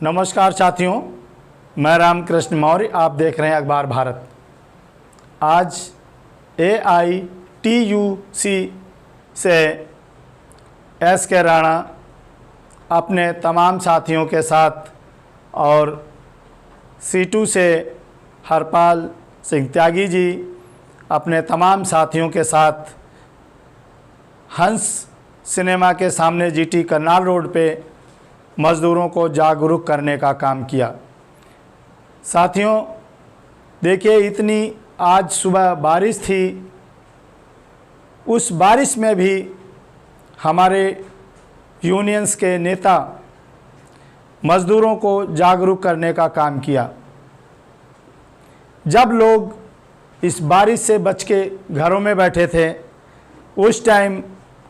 नमस्कार साथियों, मैं रामकृष्ण मौर्य। आप देख रहे हैं अखबार भारत। आज AITUC से SK राणा अपने तमाम साथियों के साथ और C2 से हरपाल सिंह त्यागी जी अपने तमाम साथियों के साथ हंस सिनेमा के सामने GT करनाल रोड पे मज़दूरों को जागरूक करने का काम किया। साथियों देखिए, इतनी आज सुबह बारिश थी, उस बारिश में भी हमारे यूनियंस के नेता मज़दूरों को जागरूक करने का काम किया। जब लोग इस बारिश से बच के घरों में बैठे थे, उस टाइम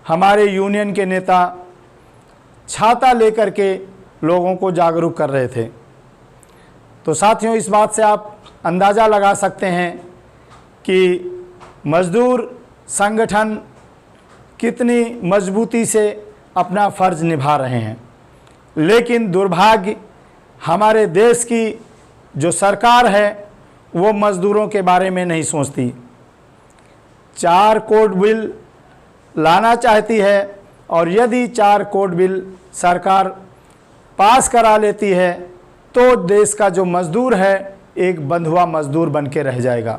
हमारे यूनियन के नेता छाता लेकर के लोगों को जागरूक कर रहे थे। तो साथियों, इस बात से आप अंदाज़ा लगा सकते हैं कि मज़दूर संगठन कितनी मजबूती से अपना फ़र्ज निभा रहे हैं। लेकिन दुर्भाग्य, हमारे देश की जो सरकार है वो मज़दूरों के बारे में नहीं सोचती। 4 कोड बिल लाना चाहती है, और यदि 4 कोड बिल सरकार पास करा लेती है तो देश का जो मज़दूर है एक बंधुआ मज़दूर बन के रह जाएगा।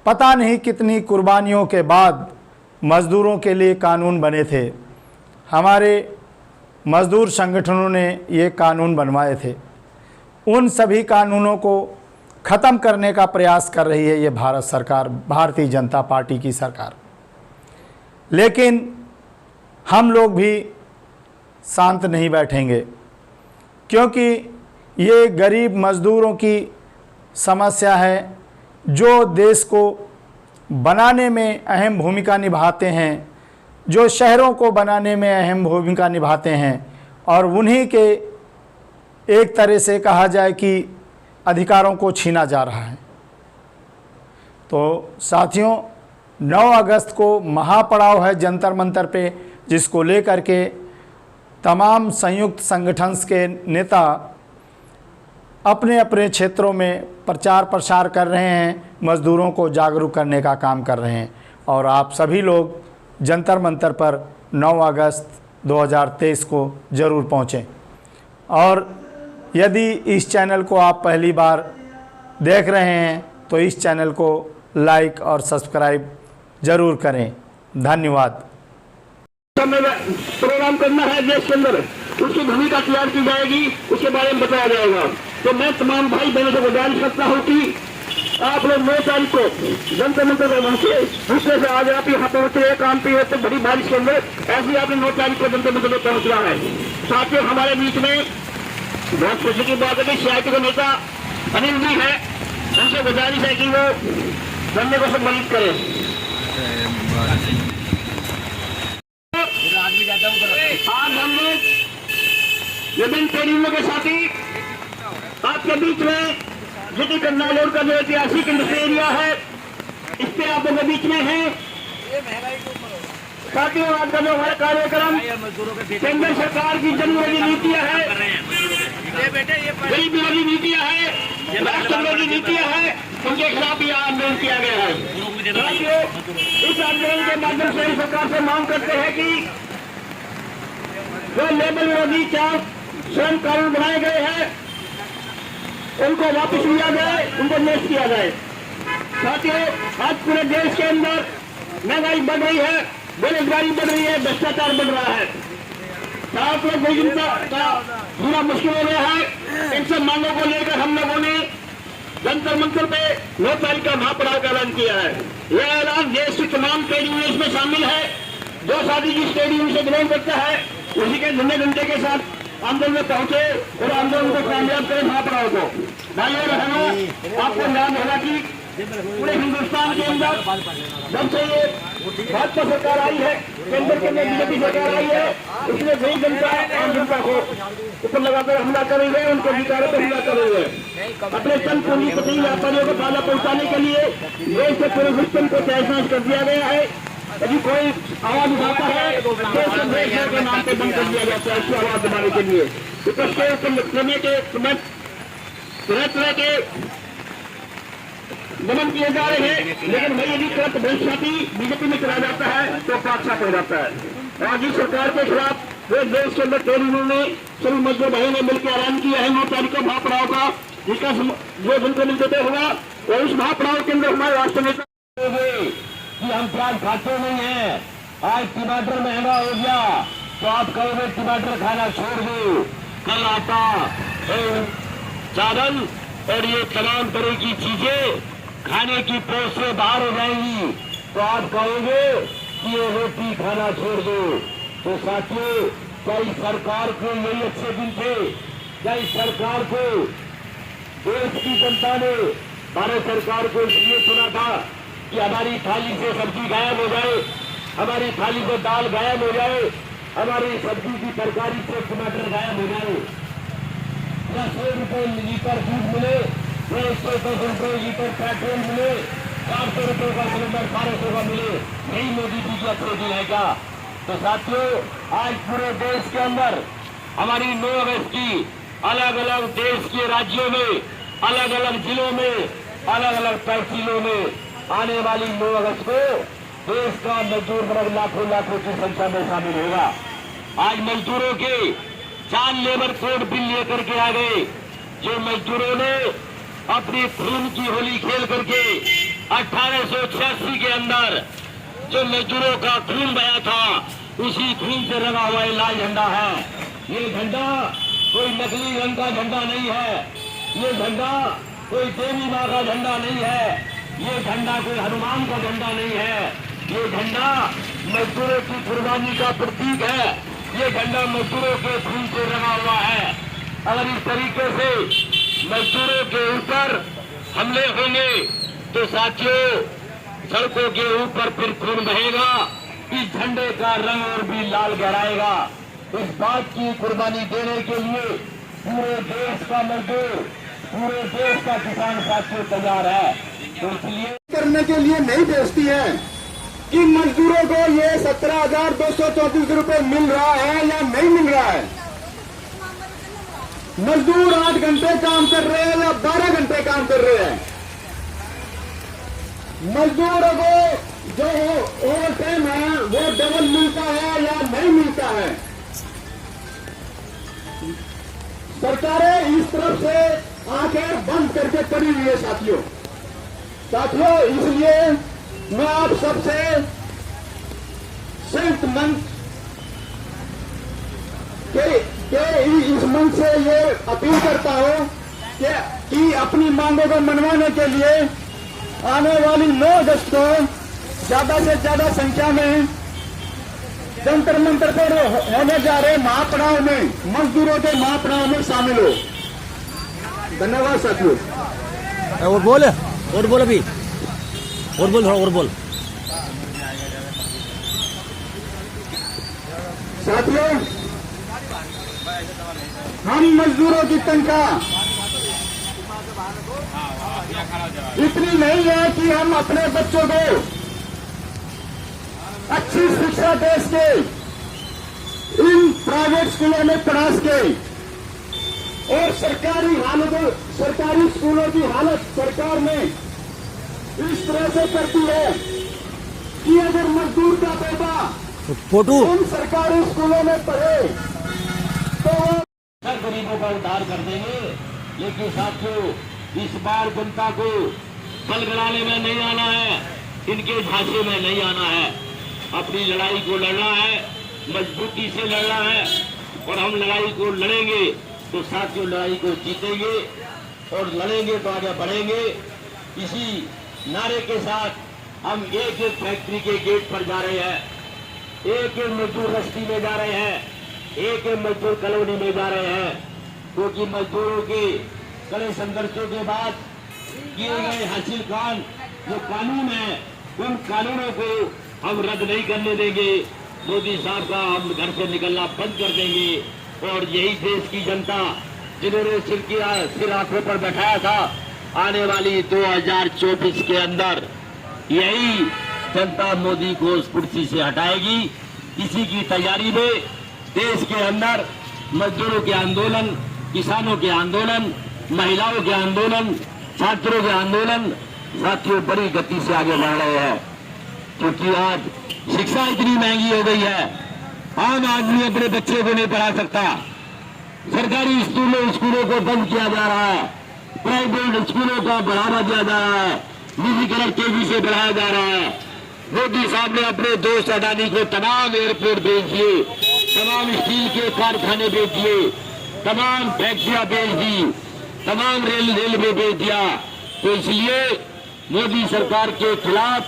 पता नहीं कितनी कुर्बानियों के बाद मज़दूरों के लिए कानून बने थे। हमारे मज़दूर संगठनों ने ये कानून बनवाए थे। उन सभी कानूनों को ख़त्म करने का प्रयास कर रही है ये भारत सरकार, भारतीय जनता पार्टी की सरकार। लेकिन हम लोग भी शांत नहीं बैठेंगे, क्योंकि ये गरीब मज़दूरों की समस्या है जो देश को बनाने में अहम भूमिका निभाते हैं, जो शहरों को बनाने में अहम भूमिका निभाते हैं, और उन्हीं के एक तरह से कहा जाए कि अधिकारों को छीना जा रहा है। तो साथियों, 9 अगस्त को महापड़ाव है जंतर मंतर पे, जिसको लेकर के तमाम संयुक्त संगठन के नेता अपने अपने क्षेत्रों में प्रचार प्रसार कर रहे हैं, मज़दूरों को जागरूक करने का काम कर रहे हैं। और आप सभी लोग जंतर मंतर पर 9 अगस्त 2023 को ज़रूर पहुँचें। और यदि इस चैनल को आप पहली बार देख रहे हैं तो इस चैनल को लाइक और सब्सक्राइब ज़रूर करें। धन्यवाद। प्रोग्राम करना है देश के अंदर, उसकी भूमिका तैयार की जाएगी, उसके बारे में बताया जाएगा। तो मैं तमाम भाई बहनों से गुजारिश करता हूँ कि आप लोग 9 तारीख को जंतर मंतर पर पहुंचे। दूसरे से आज आप यहाँ पहुंचे, काम पे होते बड़ी बारिश के अंदर, ऐसे ही आपने 9 तारीख को जंतर मंतर पर पहुंचना है। साथियों, हमारे बीच में बहुत खुशी की बात है कि CIT के नेता अनिल जी है, उनसे गुजारिश है कि वो धरने को सम्मानित करें। आज हम लोग विभिन्न ट्रेनिंगों के साथी आपके बीच में GT करनाल रोड का जो ऐतिहासिक इंडस्ट्री एरिया है, इस पे आप लोग बीच में है। साथियों, आज का जो हमारा कार्यक्रम केंद्र सरकार की जन विरोधी नीतियां है, गरीब विरोधी नीतियां है, राष्ट्र विरोधी नीतियां है, उनके खिलाफ यह आंदोलन किया गया है। साथियों, इस आंदोलन के माध्यम से सरकार से मांग करते हैं कि जो लेबर विरोधी 4 श्रम कानून बनाए गए हैं उनको वापस लिया जाए, उनको नष्ट किया जाए। साथियों, आज पूरे देश के अंदर महंगाई बढ़ रही है, बेरोजगारी बढ़ रही है, भ्रष्टाचार बढ़ रहा है। आप लोग का पूरा मुश्किल हो गया है। इन सब मांगों को लेकर हम लोगों ने जंतर मंतर पे 9 तारीख का महापड़ाव का ऐलान किया है। यह ऐलान देश की तमाम ट्रेड यूनियन में शामिल है। जो साथी जिस ट्रेड यूनियन से बिलोंग करता है उसी के झंडे के साथ आंदोलन में पहुंचे और आंदोलन को कामयाब करें महापड़ाव को। भाइयों बहनों, आपको ध्यान होगा कि पूरे हिंदुस्तान के अंदर जब से ये भाजपा सरकार आई है, केंद्र के अंदर BJP सरकार आई है, इसमें गरीब जनता आम जनता को ऊपर लगाकर हमला कर रही है, उनके अधिकारों पर हमला कर रही है। अपने चंद पूंजीपति व्यापारियों को फायदा पहुंचाने के लिए देश के पूरे सिस्टम को तहस नहस कर दिया गया है। यदि कोई आवाज उठाता है तो संदेशों के नाम पे बंद कर दिया जाता है उसकी आवाज दबाने के लिए। विपक्ष के समय के समय तरह तरह के दमन किए जा रहे हैं, लेकिन वही यदि तुरंत भविष्य बीजेपी में चला जाता है तो साक्षात हो जाता है। राज्य सरकार के खिलाफ वे देश के अंदर ट्रेड यूनियन ने सभी मजदूर भाइयों ने मिलकर ऐलान किया है 9 तारीख को महापड़ाव का, जिसका जो जिनको निर्देश होगा और उस महापड़ाव के अंदर हमारे राष्ट्र नेता कि हम प्याज खाते नहीं है, आज टमाटर महंगा हो गया तो आप कहोगे टमाटर खाना छोड़ दो, कल आटा चावल और ये तमाम तरह की चीजें खाने की पहुंच से बाहर हो जाएंगी तो आप कहोगे कि ये रोटी खाना छोड़ दो। तो साथियों, क्या इस सरकार को यही अच्छे दिन थे? क्या इस सरकार को देश की जनता ने भारत सरकार को इसलिए चुना था कि हमारी थाली से सब्जी गायब हो जाए, हमारी थाली से दाल गायब हो जाए, हमारी सब्जी की तरकारी से टमाटर गायब हो जाए, या 100 रुपए लीटर दूध मिले, या 110 रुपए लीटर पेट्रोल मिले, 400 रुपए का सिलेंडर 1200 का मिले, यही मोदी जी के अच्छे दिन है क्या? तो साथियों, आज पूरे देश के अंदर हमारी 9 अगस्त की अलग अलग देश के राज्यों में, अलग अलग जिलों में, अलग अलग तहसीलों में आने वाली 9 अगस्त को देश का मजदूर वर्ग लाखों लाखों की संख्या में शामिल होगा। आज मजदूरों के 4 लेबर कोड बिल लेकर के आ गए, जो मजदूरों ने अपनी खून की होली खेल करके 1886 के अंदर जो मजदूरों का खून बहा था, उसी खून से रंगा हुआ लाल झंडा है। ये झंडा कोई नकली रंग का झंडा नहीं है, ये झंडा कोई देवी माँ का झंडा नहीं है, ये झंडा कोई हनुमान का झंडा नहीं है, ये झंडा मजदूरों की कुर्बानी का प्रतीक है, ये झंडा मजदूरों के खून से रंगा हुआ है। अगर इस तरीके से मजदूरों के ऊपर हमले होंगे तो साथियों, सड़कों के ऊपर फिर खून बहेगा, इस झंडे का रंग और भी लाल गहराएगा। इस बात की कुर्बानी देने के लिए पूरे देश का मजदूर, पूरे देश का किसान साथियों तैयार है। तो इसलिए करने के लिए नहीं भेजती है कि मजदूरों को ये 17,234 रुपए मिल रहा है या नहीं मिल रहा है। मजदूर 8 घंटे काम कर रहे हैं या 12 घंटे काम कर रहे हैं। मजदूरों को जो ओवर टाइम है वो डबल मिलता है या नहीं मिलता है। सरकारें इस तरफ से आंखें बंद करके पड़ी हुई है साथियों। इसलिए मैं आप सबसे संयुक्त मंच के इस मंच से ये अपील करता हूं कि अपनी मांगों को मनवाने के लिए आने वाली 9 अगस्त को ज्यादा से ज्यादा संख्या में जंतर मंतर पर होने जा रहे महापड़ाव में, मजदूरों के महापड़ाव में शामिल हो। धन्यवाद साथियों। और बोल अभी और बोल थोड़ा और बोल। साथियों, हम मजदूरों की तनख्वाह इतनी नहीं है कि हम अपने बच्चों को अच्छी शिक्षा दे सके, इन प्राइवेट स्कूलों में पढ़ा सके। और सरकारी स्कूलों की हालत सरकार ने इस तरह से करती है कि अगर मजदूर का बेटा फोटो इन सरकारी स्कूलों में पढ़े तो गरीबों का उद्धार कर देंगे। लेकिन साथियों, इस बार जनता को बलगड़ाने में नहीं आना है, इनके झांसे में नहीं आना है। अपनी लड़ाई को लड़ना है, मजबूती से लड़ना है, और हम लड़ाई को लड़ेंगे तो साथियों लड़ाई को जीतेंगे, और लड़ेंगे तो आगे बढ़ेंगे। इसी नारे के साथ हम एक एक फैक्ट्री के गेट पर जा रहे हैं, एक एक मजदूर रस्ती में जा रहे हैं, एक एक मजदूर कॉलोनी में जा रहे हैं, क्योंकि मजदूरों के कड़े संघर्षों के बाद किए गए हासिल जो कानून है, उन कानूनों को हम रद्द नहीं करने देंगे। मोदी साहब का हम घर से निकलना बंद कर देंगे। और यही देश की जनता जिन्होंने सिर आंखों पर बैठाया था, आने वाली 2024 के अंदर यही जनता मोदी को उस कुर्सी से हटाएगी। इसी की तैयारी में देश के अंदर मजदूरों के आंदोलन, किसानों के आंदोलन, महिलाओं के आंदोलन, छात्रों के आंदोलन साथियों बड़ी गति से आगे बढ़ रहे हैं। क्योंकि आज शिक्षा इतनी महंगी हो गई है, आम आदमी अपने बच्चे को नहीं पढ़ा सकता। सरकारी स्कूलों को बंद किया जा रहा है, प्राइवेट स्कूलों का बढ़ावा दिया जा रहा है, निजीकरण तेजी से बढ़ाया जा रहा है। मोदी साहब ने अपने दोस्त अडानी को तमाम एयरपोर्ट भेज दिए, तमाम स्टील के कारखाने भेज दिए, तमाम फैक्ट्रियां भेज दी, तमाम रेलवे भेज दिया। तो इसलिए मोदी सरकार के खिलाफ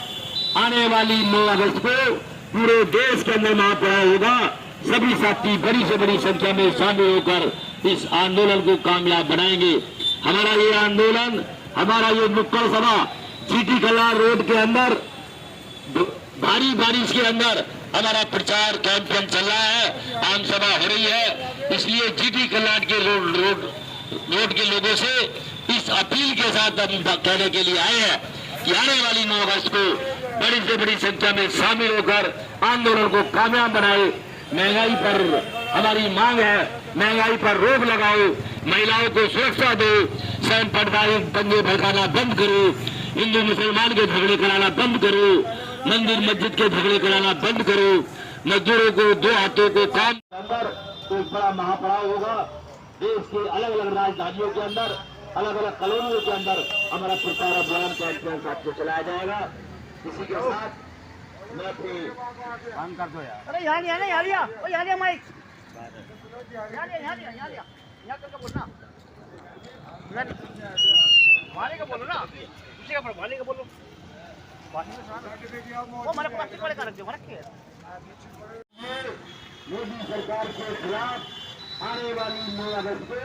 आने वाली 9 अगस्त को पूरे देश के अंदर महापड़ाव होगा। सभी साथी बड़ी से बड़ी संख्या में शामिल होकर इस आंदोलन को कामयाब बनाएंगे। हमारा ये आंदोलन, हमारा ये नुक्कड़ सभा जीटी कल्याण रोड के अंदर भारी बारिश के अंदर हमारा प्रचार कैंपेन चल रहा है, आम सभा हो रही है। इसलिए जीटी कल्याण के रोड के लोगों से इस अपील के साथ हम कहने के लिए आए हैं कि आने वाली 9 अगस्त को बड़ी से बड़ी संख्या में शामिल होकर आंदोलन को कामयाब बनाए। महंगाई पर हमारी मांग है, महंगाई पर रोक लगाओ, महिलाओं को सुरक्षा दो, सांप्रदायिक दंगे भड़काना बंद करो, हिंदू मुसलमान के झगड़े कराना बंद करो, मंदिर मस्जिद के झगड़े कराना बंद करो, मजदूरों को 2 हाथों को काम अंदर एक बड़ा महापड़ाव होगा। देश के अलग अलग राजधानियों के अंदर, अलग अलग कॉलोनियों के अंदर हमारा प्रचार अभियान कैंपेन आपको चलाया जाएगा। इसी के साथ मैं अपनी काम कर दो यार। अरे यहाँ लिया माइक, यहाँ लिया करके बोलना, वाले का बोलो ना, इसी का वाले का बोलो। वो हमारे प्लास्टिक वाले का रख दो, रखिए। मोदी सरकार के खिलाफ आने वाली 9 अगस्त को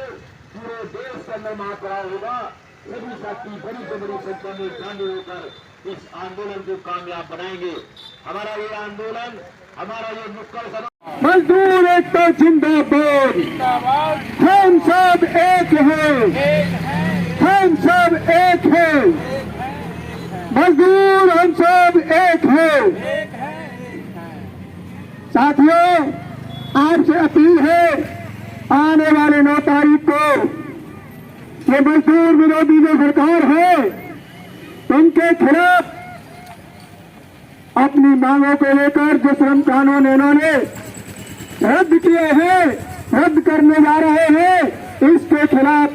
पूरे देश के अंदर महापड़ाव होगा। सभी साथी बड़ी से बड़ी संख्या में शामिल होकर इस आंदोलन को कामयाब बनाएंगे। हमारा ये आंदोलन, हमारा ये नुक्कड़ सभा मजदूर एकता जिंदाबाद, हम सब एक हैं, हम सब एक हैं, मजदूर हम सब एक हैं। साथियों, आपसे अपील है, आने वाले 9 तारीख को ये मजदूर विरोधी जो सरकार है उनके खिलाफ अपनी मांगों को लेकर जो श्रम कानून इन्होंने रद्द किए हैं, रद्द करने जा रहे हैं, इसके खिलाफ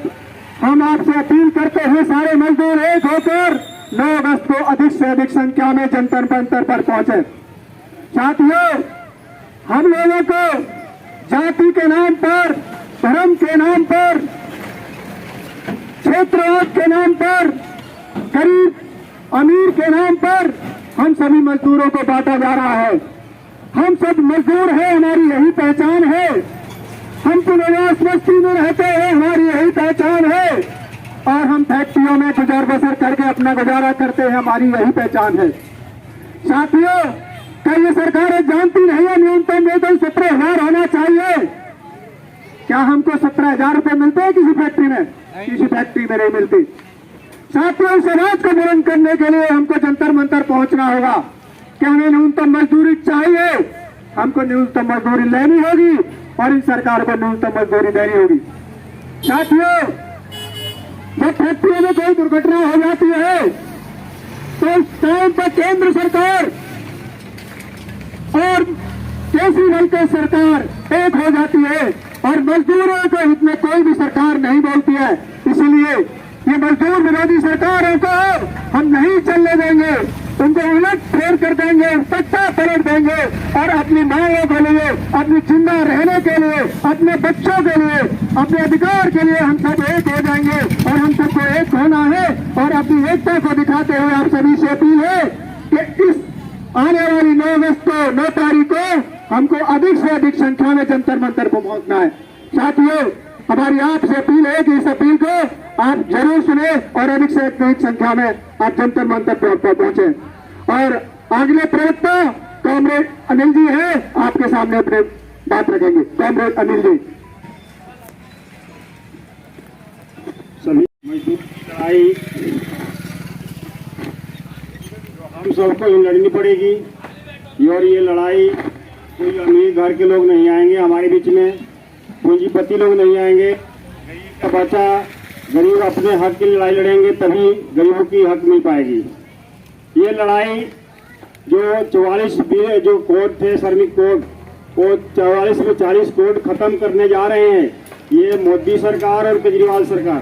हम आपसे अपील करते हैं सारे मजदूर एक होकर 9 अगस्त को अधिक से अधिक संख्या में जंतर मंतर पर पहुंचे। साथियों, हम लोगों को जाति के नाम पर, धर्म के नाम पर, क्षेत्रवाद के नाम पर, गरीब अमीर के नाम पर हम सभी मजदूरों को बांटा जा रहा है। हम सब मजदूर हैं, हमारी यही पहचान है। हम पुनर्वास बस्ती में रहते हैं, हमारी यही पहचान है। और हम फैक्ट्रियों में गुजर बसर करके अपना गुजारा करते हैं, हमारी यही पहचान है। साथियों, क्या ये सरकारें जानती नहीं है न्यूनतम वेतन 17,000 होना चाहिए? क्या हमको 17,000 रुपये मिलते हैं किसी फैक्ट्री में? किसी फैक्ट्री में नहीं मिलती। साथियों, इस राज को बुलंद करने के लिए हमको जंतर मंतर पहुंचना होगा कि हमें न्यूनतम मजदूरी चाहिए, हमको न्यूनतम मजदूरी लेनी होगी और इन सरकार को न्यूनतम मजदूरी देनी होगी। साथियों, जब फैक्ट्रियों में कोई दुर्घटना हो जाती है तो इस टाइम पर केंद्र सरकार और केजरीवाल की सरकार एक हो जाती है और मजदूरों के हित में कोई भी सरकार नहीं बोलती है। इसलिए ये मजदूर विरोधी सरकारों को हम नहीं चलने देंगे, उनको उलट फेर कर देंगे, सट्टा पलट देंगे और अपनी मांगों के लिए, अपनी जिंदा रहने के लिए, अपने बच्चों के लिए, अपने अधिकार के लिए हम सब एक हो जाएंगे और हम सबको एक होना है। और अपनी एकता को दिखाते हुए आप सभी से अपील है कि इस आने वाली 9 अगस्त को, 9 तारीख को हमको अधिक से अधिक संख्या में जंतर मंतर को पहुंचना है। साथियों, हमारी आपसे अपील है कि इस अपील को आप जरूर सुने और अधिक से अधिक संख्या में आप जंतर मंतर पर पहुंचे। और अगले प्रवक्ता कॉमरेड अनिल जी है, आपके सामने अपने बात रखेंगे। कॉमरेड अनिल जी। सभी मजदूर लड़ाई हम सबको ही लड़नी पड़ेगी। और ये लड़ाई कोई अमीर घर के लोग नहीं आएंगे हमारे बीच में, पूंजीपति लोग नहीं आएंगे। गरीब का बच्चा, गरीब अपने हक की लड़ाई लड़ेंगे तभी गरीबों की हक मिल पाएगी। ये लड़ाई जो 44 जो कोड थे, श्रमिक कोड, वो 44 में 40 कोड खत्म करने जा रहे हैं ये मोदी सरकार और केजरीवाल सरकार।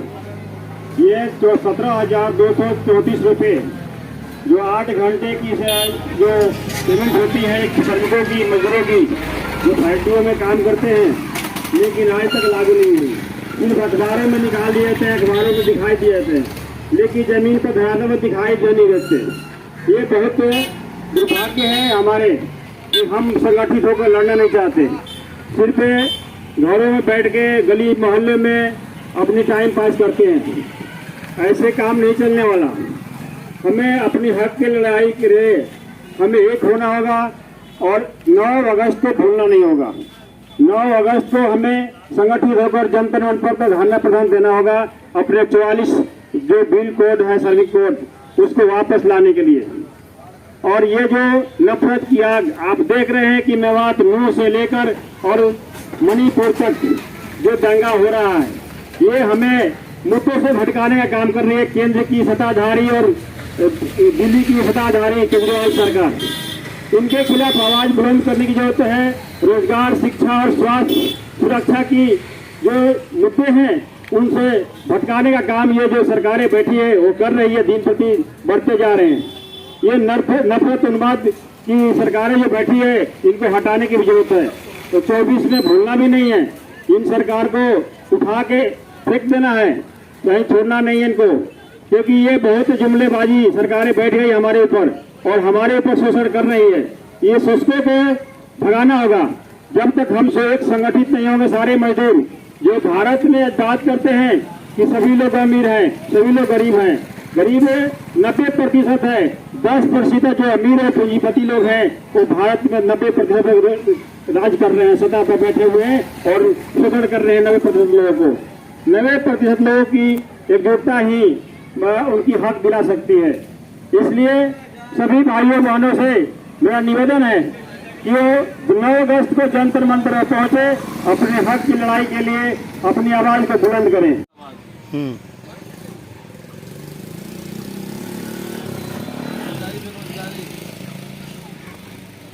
ये 17,234 रुपये जो 8 घंटे की जो पेमेंट होती है श्रमिकों की, मजदूरों की, जो फैक्ट्रियों में काम करते हैं, लेकिन आज तक लागू नहीं हुई। सिर्फ अखबारों में निकाल दिए थे, अखबारों में दिखाई दिए थे, लेकिन जमीन पर धरातल में दिखाई नहीं देते। ये बहुत दुर्भाग्य है हमारे कि हम संगठित होकर लड़ना नहीं चाहते, सिर्फ घरों में बैठ के गली मोहल्ले में अपनी टाइम पास करते हैं। ऐसे काम नहीं चलने वाला। हमें अपनी हक की लड़ाई के लिए हमें एक होना होगा और 9 अगस्त को भूलना नहीं होगा। 9 अगस्त को हमें संगठित होकर जनता मंच पर धरना प्रदान देना होगा अपने 44 जो बिल कोड है, श्रमिक कोड, उसको वापस लाने के लिए। और ये जो नफरत की आग आप देख रहे हैं कि मेवात नूह से लेकर और मणिपुर तक जो दंगा हो रहा है, ये हमें मुद्दों से भटकाने का काम कर रही है केंद्र की सत्ताधारी और दिल्ली की सत्ताधारी केजरीवाल सरकार। इनके खिलाफ आवाज बुलंद करने की जरूरत है। रोजगार, शिक्षा और स्वास्थ्य सुरक्षा की जो मुद्दे हैं उनसे भटकाने का काम ये जो सरकारें बैठी है वो कर रही है, दिन प्रतिदिन बढ़ते जा रहे हैं। ये नफरत उन्माद की सरकारें जो बैठी है इनको हटाने की भी जरूरत है। तो 24 में भूलना भी नहीं है, इन सरकार को उठा के फेंक देना है, कहीं छोड़ना नहीं है इनको, क्योंकि ये बहुत जुमलेबाजी सरकारें बैठ गई हमारे ऊपर और हमारे ऊपर शोषण कर रही है। ये शोषकों को भगाना होगा। जब तक हम एक संगठित नहीं होंगे सारे मजदूर, जो भारत में बात करते हैं कि सभी लोग अमीर हैं, सभी लोग गरीब हैं, गरीब 90% है, 10% जो अमीर है पूंजीपति लोग हैं वो भारत में 90% राज कर रहे हैं, सत्ता पर बैठे हुए हैं और शोषण कर रहे हैं 90% लोगों को। 90% लोगों की एकजुटता ही उनकी हक दिला सकती है। इसलिए सभी भाइयों बहनों से मेरा निवेदन है कि वो 9 अगस्त को जंतर मंतर पर पहुंचे, अपने हक की लड़ाई के लिए अपनी आवाज को बुलंद करें।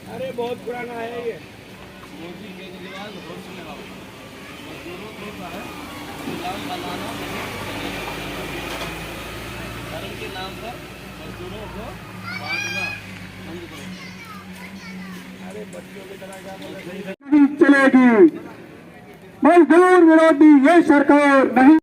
अरे बहुत पुराना है ये मोदी केजरीवाल धर्म के नाम पर मजदूरों को बांटना बंद करो। अरे बच्चों की तरह चलेगी। मजदूर विरोधी ये सरकार नहीं।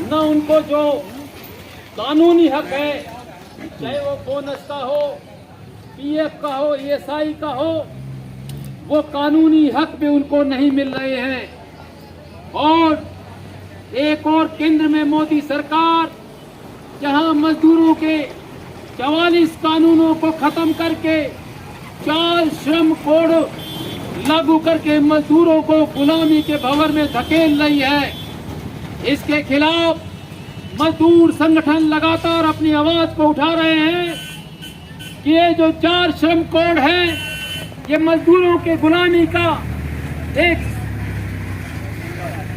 न उनको जो कानूनी हक है, चाहे वो बोनस का हो, पीएफ का हो, ईएसआई का हो, वो कानूनी हक भी उनको नहीं मिल रहे हैं। और एक और केंद्र में मोदी सरकार जहां मजदूरों के 44 कानूनों को खत्म करके 4 श्रम कोड लागू करके मजदूरों को गुलामी के भंवर में धकेल रही है। इसके खिलाफ मजदूर संगठन लगातार अपनी आवाज को उठा रहे हैं कि ये जो 4 श्रम कोड है ये मजदूरों के गुलामी का एक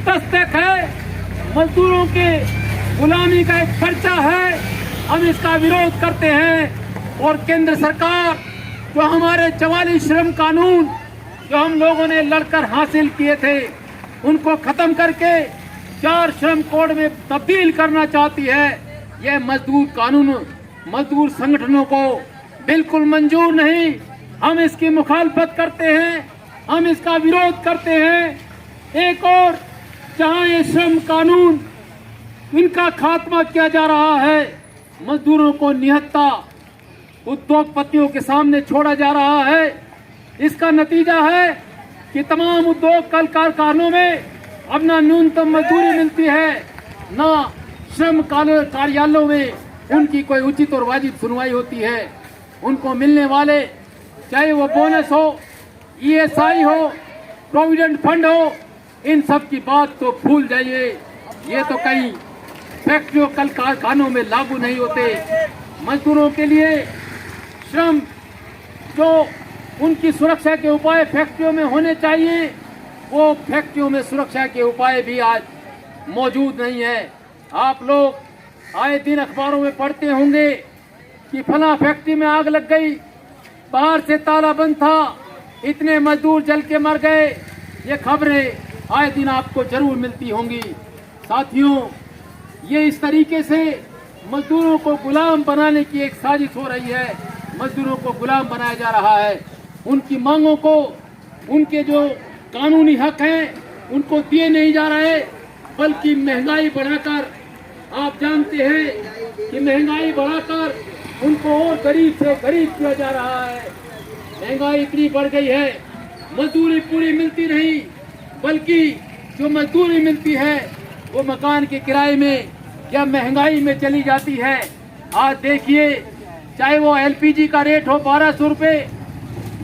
दस्तक है, मजदूरों के गुलामी का एक पर्चा है। हम इसका विरोध करते हैं और केंद्र सरकार जो हमारे 44 श्रम कानून जो हम लोगों ने लड़कर हासिल किए थे उनको खत्म करके 4 श्रम कोड में तब्दील करना चाहती है। यह मजदूर कानून मजदूर संगठनों को बिल्कुल मंजूर नहीं। हम इसकी मुखालफत करते हैं हम इसका विरोध करते हैं। एक और जहां ये श्रम कानून इनका खात्मा किया जा रहा है, मजदूरों को निहत्था उद्योगपतियों के सामने छोड़ा जा रहा है। इसका नतीजा है कि तमाम उद्योग कल कारखानों में अब ना न्यूनतम मजदूरी मिलती है, ना श्रम कार्यालयों में उनकी कोई उचित और वाजिब सुनवाई होती है। उनको मिलने वाले चाहे वो बोनस हो, ESI हो, प्रोविडेंट फंड हो, इन सब की बात तो भूल जाइए। ये तो कहीं फैक्ट्रियों कल कारखानों में लागू नहीं होते। मजदूरों के लिए श्रम जो उनकी सुरक्षा के उपाय फैक्ट्रियों में होने चाहिए, वो फैक्ट्रियों में सुरक्षा के उपाय भी आज मौजूद नहीं है। आप लोग आए दिन अखबारों में पढ़ते होंगे कि फला फैक्ट्री में आग लग गई, बाहर से ताला बंद था, इतने मजदूर जल के मर गए। ये खबरें आए दिन आपको जरूर मिलती होंगी। साथियों, ये इस तरीके से मजदूरों को गुलाम बनाने की एक साजिश हो रही है। मजदूरों को गुलाम बनाया जा रहा है। उनकी मांगों को, उनके जो कानूनी हक हैं, उनको दिए नहीं जा रहे, बल्कि महंगाई बढ़ाकर, आप जानते हैं कि महंगाई बढ़ाकर उनको और गरीब से गरीब किया जा रहा है। महंगाई इतनी बढ़ गई है, मजदूरी पूरी मिलती नहीं, बल्कि जो मजदूरी मिलती है वो मकान के किराए में या महंगाई में चली जाती है। आज देखिए, चाहे वो LPG का रेट हो 1200 रुपये,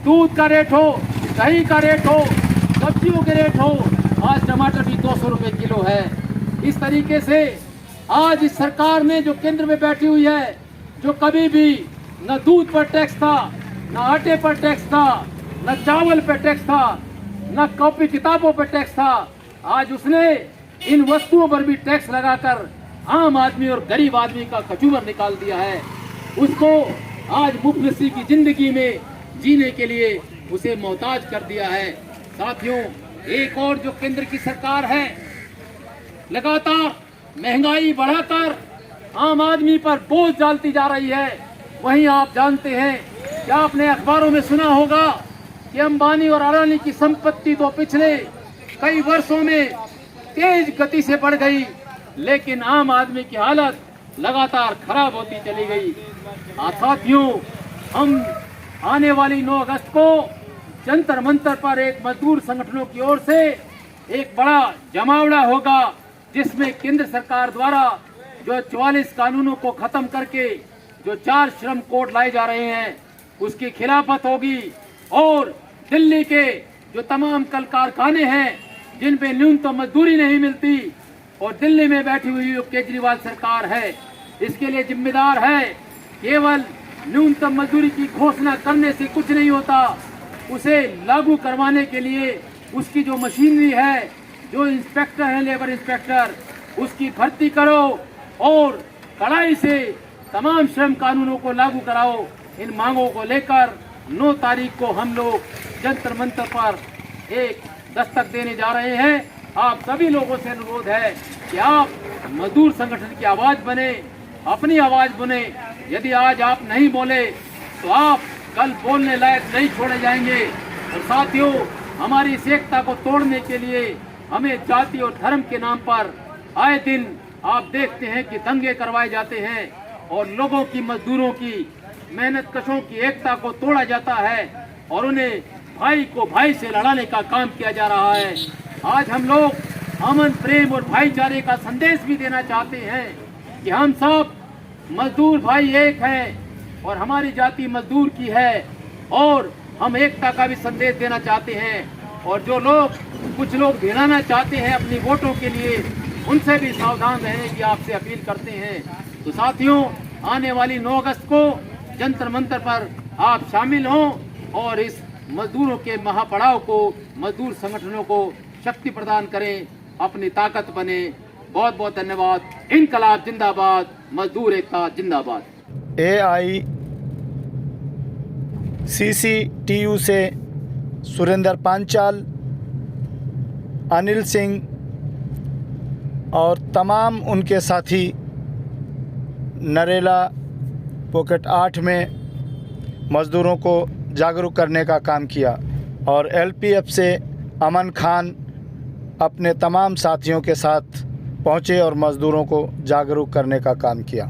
दूध का रेट हो, दही का रेट हो, सब्जियों के रेट हो, आज टमाटर भी 200 रुपये किलो है। इस तरीके से आज इस सरकार ने जो केंद्र में बैठी हुई है, जो कभी भी न दूध पर टैक्स था, न आटे पर टैक्स था, न चावल पर टैक्स था, न कॉपी किताबों पर टैक्स था, आज उसने इन वस्तुओं पर भी टैक्स लगाकर आम आदमी और गरीब आदमी का कचूमर निकाल दिया है। उसको आज मुफलिसी की जिंदगी में जीने के लिए उसे मोहताज कर दिया है। साथियों, एक और जो केंद्र की सरकार है, लगातार महंगाई बढ़ाकर आम आदमी पर बोझ डालती जा रही है। वहीं आप जानते हैं कि आपने अखबारों में सुना होगा कि अंबानी और अडानी की संपत्ति तो पिछले कई वर्षों में तेज गति से बढ़ गई, लेकिन आम आदमी की हालत लगातार खराब होती चली गई। साथियों, हम आने वाली 9 अगस्त को जंतर मंतर पर एक मजदूर संगठनों की ओर से एक बड़ा जमावड़ा होगा, जिसमें केंद्र सरकार द्वारा जो 44 कानूनों को खत्म करके जो 4 श्रम कोड लाए जा रहे हैं, उसकी खिलाफत होगी। और दिल्ली के जो तमाम कल कारखाने हैं जिन पे न्यूनतम मजदूरी नहीं मिलती, और दिल्ली में बैठी हुई जो केजरीवाल सरकार है, इसके लिए जिम्मेदार है। केवल न्यूनतम मजदूरी की घोषणा करने से कुछ नहीं होता, उसे लागू करवाने के लिए उसकी जो मशीनरी है, जो इंस्पेक्टर हैं, लेबर इंस्पेक्टर, उसकी भर्ती करो और कड़ाई से तमाम श्रम कानूनों को लागू कराओ। इन मांगों को लेकर 9 तारीख को हम लोग जंतर मंतर पर एक दस्तक देने जा रहे हैं। आप सभी लोगों से अनुरोध है कि आप मजदूर संगठन की आवाज बने, अपनी आवाज बने। यदि आज आप नहीं बोले तो आप कल बोलने लायक नहीं छोड़े जाएंगे। और साथियों, हमारी इस एकता को तोड़ने के लिए हमें जाति और धर्म के नाम पर आए दिन आप देखते हैं कि दंगे करवाए जाते हैं और लोगों की, मजदूरों की, मेहनत कशों की एकता को तोड़ा जाता है और उन्हें भाई को भाई से लड़ाने का काम किया जा रहा है। आज हम लोग अमन, प्रेम और भाईचारे का संदेश भी देना चाहते हैं कि हम सब मजदूर भाई एक हैं और हमारी जाति मजदूर की है, और हम एकता का भी संदेश देना चाहते हैं। और जो लोग, कुछ लोग भिड़ाना चाहते हैं अपनी वोटों के लिए, उनसे भी सावधान रहने की आपसे अपील करते हैं। तो साथियों, आने वाली 9 अगस्त को जंतर मंतर पर आप शामिल हों और इस मजदूरों के महापड़ाव को, मजदूर संगठनों को शक्ति प्रदान करें, अपनी ताकत बने। बहुत बहुत धन्यवाद। इनकलाब जिंदाबाद, मजदूर एकता जिंदाबाद। AICCTU से सुरेंद्र पांचाल, अनिल सिंह और तमाम उनके साथी नरेला पॉकेट 8 में मज़दूरों को जागरूक करने का काम किया। और LPF से अमन खान अपने तमाम साथियों के साथ पहुँचे और मज़दूरों को जागरूक करने का काम किया।